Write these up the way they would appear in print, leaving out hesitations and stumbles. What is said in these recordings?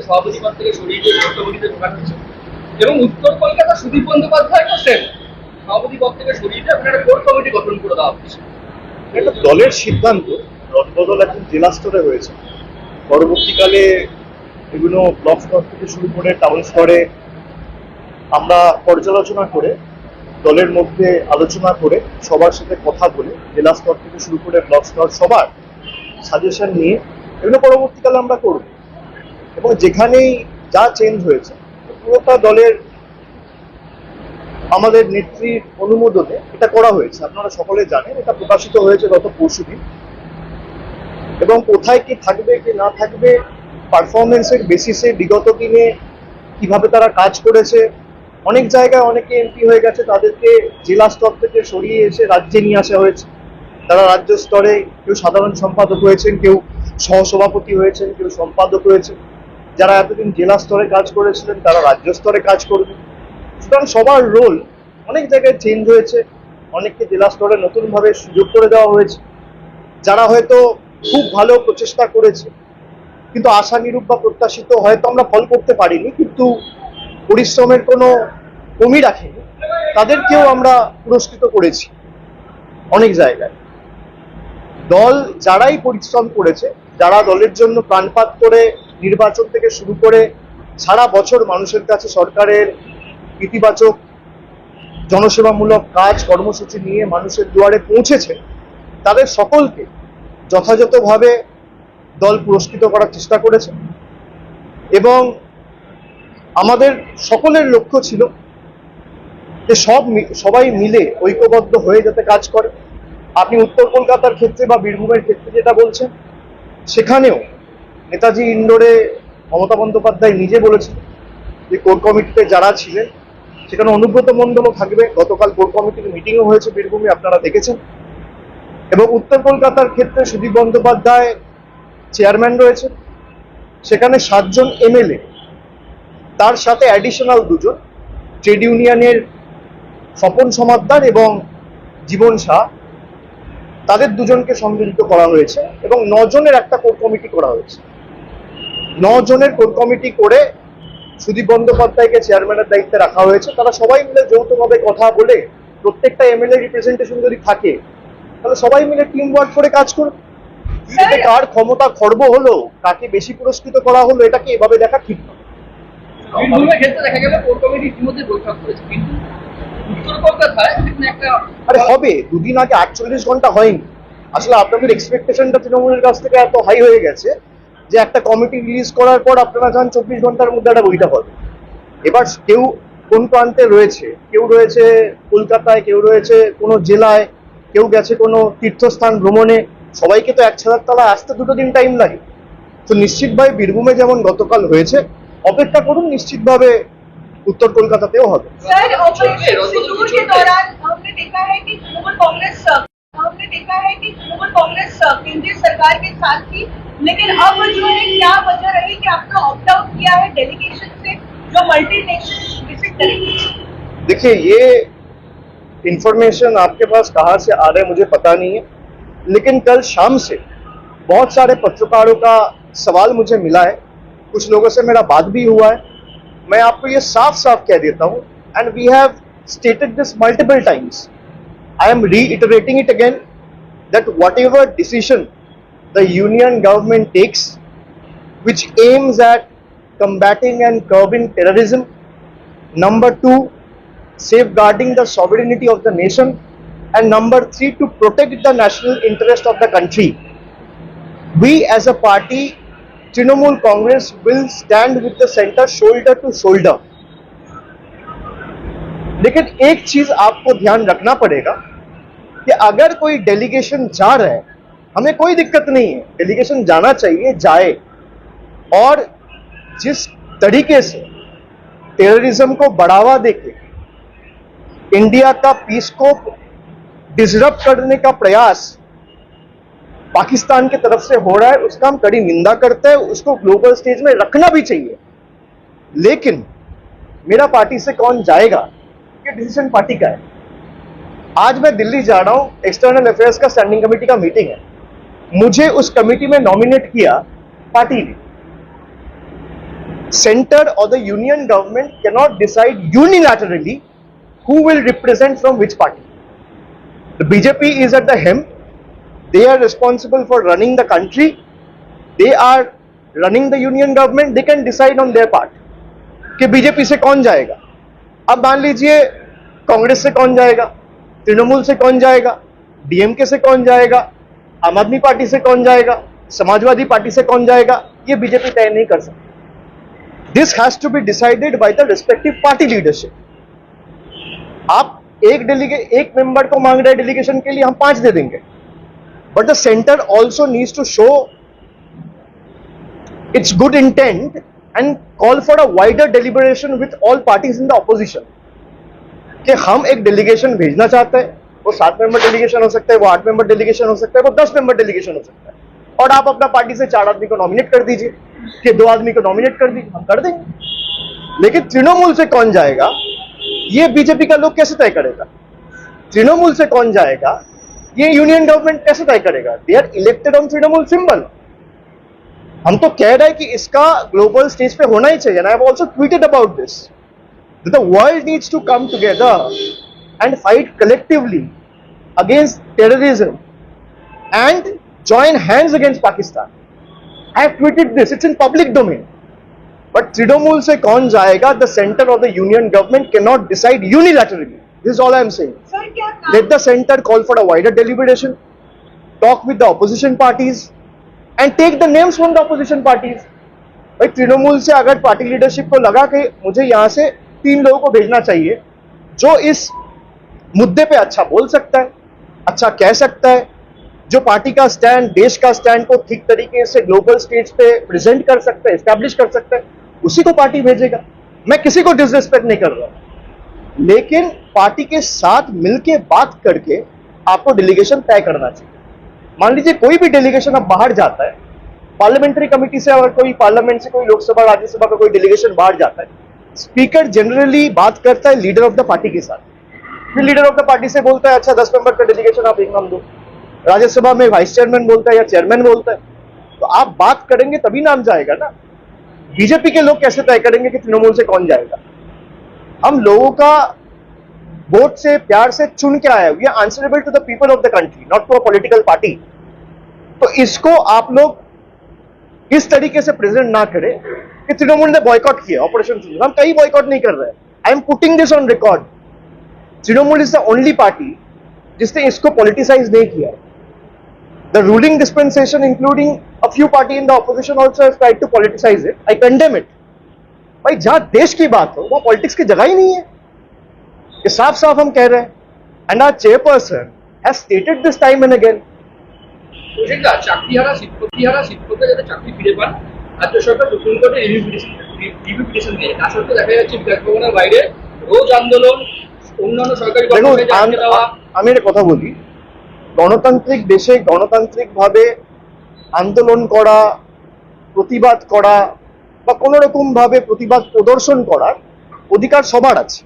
সভাপতি পদ থেকে সরিয়ে দিয়ে কোর কমিটিতে ঢোকানো হয়েছে এবং উত্তর কলকাতা সুদীপ বন্দ্যোপাধ্যায়কে সেম সভাপতি পদ থেকে সরিয়ে দিয়ে আপনারা কোর কমিটি গঠন করে দেওয়া হচ্ছে। একটা দলের সিদ্ধান্ত রদবদল এখন জেলা স্তরে হয়েছে, পরবর্তীকালে বিভিন্ন ব্লক স্তর থেকে শুরু করে টাউন স্তরে আমরা পর্যালোচনা করে দলের মধ্যে আলোচনা করে সবার সাথে কথা বলে জেলা স্তর থেকে শুরু করে ব্লক স্তর সবার সাজেশন নিয়ে এগুলো পরবর্তীকালে আমরা করব এবং যেখানেই যা চেঞ্জ হয়েছে পুরোটা দলের আমাদের নেত্রীর অনুমোদনে এটা করা হয়েছে। আপনারা সকলে জানেন এটা প্রকাশিত হয়েছে গত পরশুদিন এবং কোথায় কি থাকবে কি না থাকবে পারফরমেন্সের বেসিসে বিগত দিনে কিভাবে তারা কাজ করেছে, অনেক জায়গায় অনেকে এমপি হয়ে গেছে তাদেরকে জেলা স্তর থেকে সরিয়ে এসে রাজ্যে নিয়ে আসা হয়েছে। তারা রাজ্য স্তরে কেউ সাধারণ সম্পাদক হয়েছেন, কেউ সহসভাপতি হয়েছেন, কেউ সম্পাদক হয়েছেন। যারা এতদিন জেলা স্তরে কাজ করেছিলেন তারা রাজ্য স্তরে কাজ করবেন। সুতরাং সবার রোল অনেক জায়গায় চেঞ্জ হয়েছে, অনেককে জেলা স্তরে নতুনভাবে সুযোগ করে দেওয়া হয়েছে। যারা হয়তো খুব ভালো প্রচেষ্টা করেছে কিন্তু আশানুরূপ বা প্রত্যাশিত হয়তো আমরা ফল করতে পারিনি, কিন্তু পরিশ্রমের কোনো কমি রাখেনি, তাদেরকেও আমরা পুরস্কৃত করেছি অনেক জায়গায়। দল যারাই পরিশ্রম করেছে, যারা দলের জন্য প্রাণপাত করে নির্বাচন থেকে শুরু করে সারা বছর মানুষের কাছে সরকারের ইতিবাচক জনসেবামূলক কাজ কর্মসূচি নিয়ে মানুষের দুয়ারে পৌঁছেছে, তাদের সকলকে যথাযথভাবে দল পুরস্কৃত করার চেষ্টা করেছে এবং আমাদের সকলের লক্ষ্য ছিল যে সবাই মিলে ঐক্যবদ্ধ হয়ে যাতে কাজ করে। আপনি উত্তর কলকাতার ক্ষেত্রে বা বীরভূমের ক্ষেত্রে যেটা বলছেন, সেখানেও নেতাজি ইন্ডোরে মমতা বন্দ্যোপাধ্যায় নিজে বলেছেন যে কোর কমিটিতে যারা ছিলেন সেখানে অনুব্রত মণ্ডলও থাকবে। গতকাল কোর কমিটির মিটিংও হয়েছে বীরভূমে, আপনারা দেখেছেন। এবং উত্তর কলকাতার ক্ষেত্রে সুদীপ বন্দ্যোপাধ্যায় চেয়ারম্যান রয়েছেন, সেখানে 7 জন এমএলএ, তার সাথে অ্যাডিশনাল 2 জন ট্রেড ইউনিয়নের স্বপন সমাদ্দার এবং জীবন শাহ, তাদের 2 জনকে সংযোজিত করা হয়েছে এবং 9 জনের একটা কোর কমিটি করা হয়েছে। 9 জনের কোর কমিটি করে সুদীপ বন্দ্যোপাধ্যায়কে চেয়ারম্যানের দায়িত্বে রাখা হয়েছে। তারা সবাই মিলে যৌথভাবে কথা বলে, প্রত্যেকটা এমএলএ রিপ্রেজেন্টেশন যদি থাকে তাহলে সবাই মিলে টিম ওয়ার্ক করে কাজ করবে। কার ক্ষমতা খর্ব হলো, কাকে বেশি পুরস্কৃত করা হলো, এটাকে এভাবে দেখা ঠিক নয়। বীরভূমের ক্ষেত্রে দেখা গেল কোর কমিটি ইতিমধ্যে বৈঠক করেছে, কিন্তু উত্তর কলকাতায় একটা আরে হবে, 2 দিন আগে 48 ঘন্টা হয়নি। আসলে আপনাদের এক্সপেকটেশনটা তৃণমূলের কাছ থেকে এত হাই হয়ে গেছে যে একটা কমিটি রিলিজ করার পর আপনারা চান 24 ঘন্টার মধ্যে একটা বৈঠক হবে। এবার কেউ কোন প্রান্তে রয়েছে, কেউ রয়েছে কলকাতায়, কেউ রয়েছে কোনো জেলায়, কেউ গেছে কোনো তীর্থস্থান ভ্রমণে, সবাইকে তো এক ছাদের তলায় আসতে 2 দিন টাইম লাগে। তো নিশ্চিতভাবে বীরভূমে যেমন গতকাল হয়েছে, অপেক্ষা করুন, নিশ্চিতভাবে उत्तर कोलकाताতেও হবে। सर, ऑपरेशन सिंदूर के दौरान हमने देखा है कि तृणमूल कांग्रेस केंद्रीय सरकार के साथ थी, लेकिन अब उन्होंने क्या वजह रही कि आपने ऑप्ट आउट किया है डेलीगेशन से जो मल्टी नेशन विजिट करेगी? देखिए, ये इंफॉर्मेशन आपके पास कहाँ से आ रहा है मुझे पता नहीं है, लेकिन कल शाम से बहुत सारे पत्रकारों का सवाल मुझे मिला है, कुछ लोगों से मेरा बात भी हुआ है। मैं आपको ये साफ साफ कह देता हूं, and we have stated this multiple times, I am reiterating it again, that whatever decision the union government takes which aims at combating and curbing terrorism, number 2, safeguarding the sovereignty of the nation, and number 3, to protect the national interest of the country, we as a party, Trinamool Congress, will stand with the center shoulder to shoulder. लेकिन एक चीज आपको ध्यान रखना पड़ेगा कि अगर कोई डेलीगेशन जा रहा है, हमें कोई दिक्कत नहीं है, डेलीगेशन जाना चाहिए, जाए, और जिस तरीके से टेररिज्म को बढ़ावा देके इंडिया का पीस को डिसरप्ट करने का प्रयास पाकिस्तान की तरफ से हो रहा है, उसका हम कड़ी निंदा करते हैं, उसको ग्लोबल स्टेज में रखना भी चाहिए। लेकिन मेरा पार्टी से कौन जाएगा, ये डिसीजन पार्टी का है। आज मैं दिल्ली जा रहा हूं, एक्सटर्नल अफेयर्स का स्टैंडिंग कमेटी का मीटिंग है, मुझे उस कमेटी में नॉमिनेट किया पार्टी ने। center or the union government cannot decide unilaterally who will represent from which party. The BJP is at the helm. They are responsible for running the country. They are running the union government. They can decide on their part कि BJP से कौन जाएगा. अब मान लीजिए कांग्रेस से कौन जाएगा, तृणमूल से कौन जाएगा, डीएमके से कौन जाएगा, आम आदमी पार्टी से कौन जाएगा, समाजवादी पार्टी से कौन जाएगा, ये बीजेपी तय नहीं कर सकती. This has to be decided by the respective party leadership. आप एक मेंबर को मांग रहे डेलीगेशन के लिए, हम 5 दे देंगे, but the centre also needs to show its good intent and call for a wider deliberation with all parties in the opposition कि हम एक डेलीगेशन भेजना चाहते हैं. वो 7 मेंबर डेलीगेशन हो सकता है, वो 8 मेंबर डेलीगेशन हो सकता है, वो 10 मेंबर डेलीगेशन हो सकता है, और आप अपना पार्टी से 4 आदमी को नॉमिनेट कर दीजिए कि 2 आदमी को नॉमिनेट कर दीजिए, हम कर देंगे. लेकिन तृणमूल से कौन जाएगा ये बीजेपी का लोग कैसे तय करेगा. तृणमूल से कौन जाएगा ये यूनियन गवर्नमेंट कैसे तय करेगा. They are elected on Trinamool symbol. हम तो कह रहे हैं कि इसका ग्लोबल स्टेज पे होना ही चाहिए. I have also tweeted about this. The world needs to come together and fight collectively against terrorism and join hands against Pakistan. I have tweeted this. It's in public domain. But Trinamool से कौन जाएगा, the centre of the union government can not decide unilaterally. This is all I am saying. Sir क्या Let the center call for a wider deliberation, talk with the opposition parties and take the names from the opposition parties. भाई तृणमूल से अगर party leadership को लगा कि मुझे यहाँ से 3 लोगों को भेजना चाहिए जो इस मुद्दे पे अच्छा बोल सकता है, अच्छा कह सकता है, जो पार्टी का स्टैंड, देश का स्टैंड को ठीक तरीके से ग्लोबल स्टेज पे प्रेजेंट कर सकता है, एस्टैब्लिश कर सकता है, उसी को पार्टी भेजेगा. मैं किसी को डिसरिस्पेक्ट नहीं कर रहा, लेकिन पार्टी के साथ मिलके बात करके आपको डेलीगेशन तय करना चाहिए. मान लीजिए कोई भी डेलीगेशन अब बाहर जाता है, पार्लियामेंट्री कमेटी से अगर कोई पार्लियामेंट से कोई लोकसभा राज्यसभा का कोई डेलीगेशन बाहर जाता है, स्पीकर जनरली बात करता है लीडर ऑफ द पार्टी के साथ. फिर लीडर ऑफ द पार्टी से बोलता है अच्छा 10 मेंबर का डेलीगेशन आप एक नाम दो. राज्यसभा में वाइस चेयरमैन बोलता है या चेयरमैन बोलता है. तो आप बात करेंगे तभी नाम जाएगा ना. बीजेपी के लोग कैसे तय करेंगे कि तृणमूल से कौन जाएगा. हम लोगों का वोट से प्यार से चुन के आया. We are answerable to the people of the country, not to a political party. तो इसको आप लोग इस तरीके से प्रेजेंट ना करें कि तृणमूल ने बॉयकॉट किया ऑपरेशन सिंदूर. हम कहीं बॉयकॉट नहीं कर रहे हैं. I am putting this on record. Trinamool is the only party जिसने इसको पॉलिटिसाइज नहीं किया. The ruling dispensation including a few party in the opposition also have tried to politicise it. I condemn it. भाई जहां देश की बात हो वहां पॉलिटिक्स की जगह ही नहीं है. ये साफ साफ हम कह रहे हैं. And our chairperson has stated this time and again. প্রজেক্টটা চাকরিহারা শিক্ষকরা যাতে চাকরি ফিরে পান, রাজ্য সরকার সুপ্রিম কোর্টে রিভিউ পিটিশন দিয়ে, তা সত্ত্বেও দেখা যাচ্ছে বিকাশ ভবনের বাইরে রোজ আন্দোলন, অন্যান্য সরকারি দেখুন কর্মচারীদের আটকে দেওয়া. আমি একটা কথা বলি, গণতান্ত্রিক দেশে গণতান্ত্রিক ভাবে আন্দোলন করা, প্রতিবাদ করা বা কোনো রকম ভাবে প্রতিবাদ প্রদর্শন করার অধিকার সবার আছে.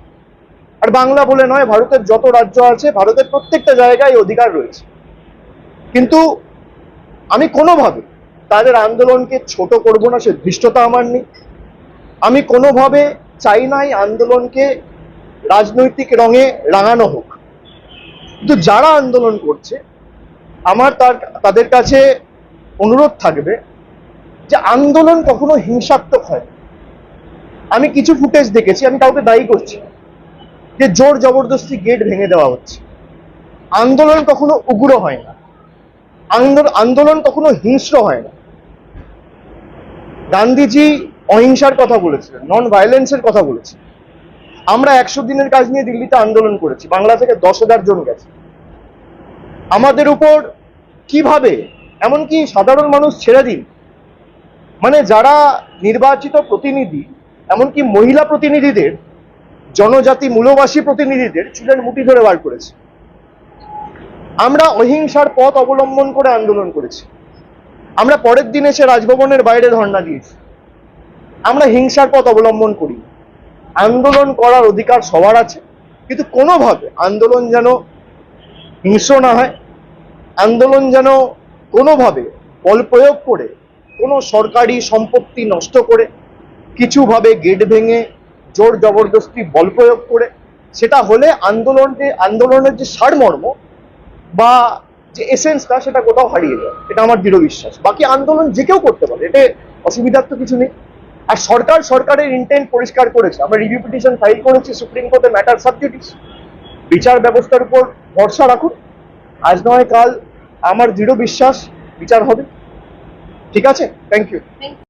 আর বাংলা বলে নয়, ভারতের যত রাজ্য আছে ভারতের প্রত্যেকটা জায়গায় এই অধিকার রয়েছে. কিন্তু আমি কোনোভাবে তাদের আন্দোলনকে ছোট করব না সে ধৃষ্টতা আমার নেই. আমি কোনোভাবে চাই না এই আন্দোলনকে রাজনৈতিক রঙে রাঙানো হোক. কিন্তু যারা আন্দোলন করছে আমার তাদের কাছে অনুরোধ থাকবে যে আন্দোলন কখনো হিংসাত্মক হয় না. আমি কিছু ফুটেজ দেখেছি, আমি কাউকে দায়ী করছি যে জোর জবরদস্তি গেট ভেঙে দেওয়া হচ্ছে. আন্দোলন কখনো উগ্র হয় না, আন্দোলন কখনো হিংস্র হয় না. গান্ধীজি অহিংসার কথা বলেছিলেন, নন ভায়োলেন্সের কথা বলেছিলেন. আমরা 100 দিনের কাজ নিয়ে দিল্লিতে আন্দোলন করেছি, বাংলা থেকে 10,000 জন গেছে. আমাদের উপর কিভাবে, এমনকি সাধারণ মানুষ ছেড়ে দিন, মানে যারা নির্বাচিত প্রতিনিধি, এমনকি মহিলা প্রতিনিধিদের, জনজাতি মূলবাসী প্রতিনিধিদের চুলের মুঠি ধরে বার করেছে. আমরা অহিংসার পথ অবলম্বন করে আন্দোলন করেছি. আমরা পরের দিন এসে রাজভবনের বাইরে ধর্ণা দিয়েছি. আমরা হিংসার পথ অবলম্বন করি. আন্দোলন করার অধিকার সবার আছে, কিন্তু কোনোভাবে আন্দোলন যেন হিংস্র না হয়, আন্দোলন যেন কোনোভাবে বল প্রয়োগ করে কোনো সরকারি সম্পত্তি নষ্ট করে কিছুভাবে গেট ভেঙে জোর জবরদস্তি বল প্রয়োগ করে, সেটা হলে আন্দোলনের যে সারমর্ম বা যে এসেন্সটা সেটা কোথাও হারিয়ে যায়, এটা আমার দৃঢ় বিশ্বাস। বাকি আন্দোলন যে কেউ করতে পারে, এতে অসুবিধার তো কিছু নেই। আর সরকারের ইন্টেন্ট পরিষ্কার করেছে, আমরা রিভিউ পিটিশন ফাইল করেছি সুপ্রিম কোর্টে, ম্যাটার সাব জুডিস। বিচার ব্যবস্থার উপর ভরসা রাখুন, আজ নয় কাল আমার দৃঢ় বিশ্বাস বিচার হবে। ঠিক আছে, থ্যাংক ইউ।